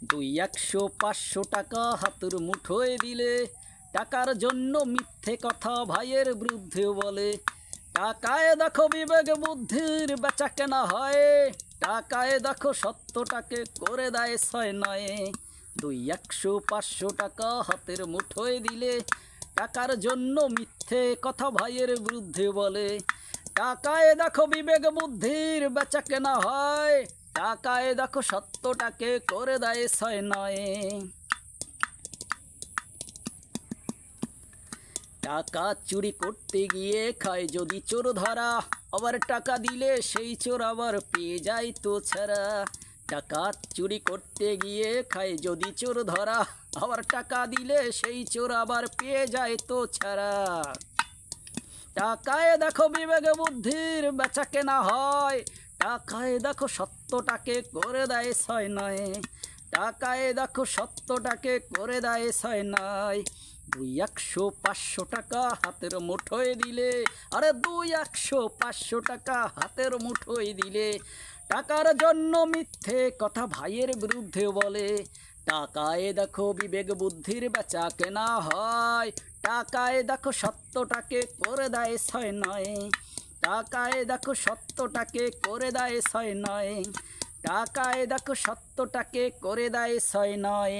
দুই 100 500 টাকা হাতের মুঠোয় দিলে টাকার জন্য মিথ্যে কথা ভাইয়ের বিরুদ্ধে বলে। টাকায় দেখো বিবেক বুদ্ধির বেচা কেনা হয়, টাকায় দেখো সত্যটাকে করে দেয় ছয় নয়ে। দুই 100 500 টাকা হাতের মুঠোয় দিলে টাকার জন্য মিথ্যে কথা ভাইয়ের বিরুদ্ধে বলে। টাকায় দেখো বিবেক বুদ্ধির বেচা কেনা হয়, টাকায় দেখো সত্যটাকে করে দেয় ছয় নয়ে। টাকা চুরি করতে গিয়ে খায় যদি চোর ধরা, আবার টাকা দিলে সেই চোর আবার পেয়ে যায় তো ছাড়া। টাকা চুরি করতে গিয়ে খায় যদি চোর ধরা, আবার টাকা দিলে সেই চোর আবার পেয়ে যায় তো ছাড়া। টাকায় দেখো বিবেক বুদ্ধির বেচা কেনা হয়, টাকায় দেখো সত্যটাকে করে দেয় ছয় নয়। টাকায় দেখো সত্যটাকে করে দেয় ছয় নয়। দুই 100 500 টাকা হাতের মুঠোয় দিলে, আরে দুই 100 500 টাকা হাতের মুঠোয় দিলে টাকার জন্য মিথ্যে কথা ভাইয়ের বিরুদ্ধে বলে। টাকায় দেখো বিবেক বুদ্ধির বেচা কেনা হয়, টাকায় দেখো সত্যটাকে করে দেয় ছয় নয়। টাকায় দেখো সত্যটাকে করে দেয় ছয় নয়। টাকায় দেখো সত্যটাকে করে দেয় ছয় নয়।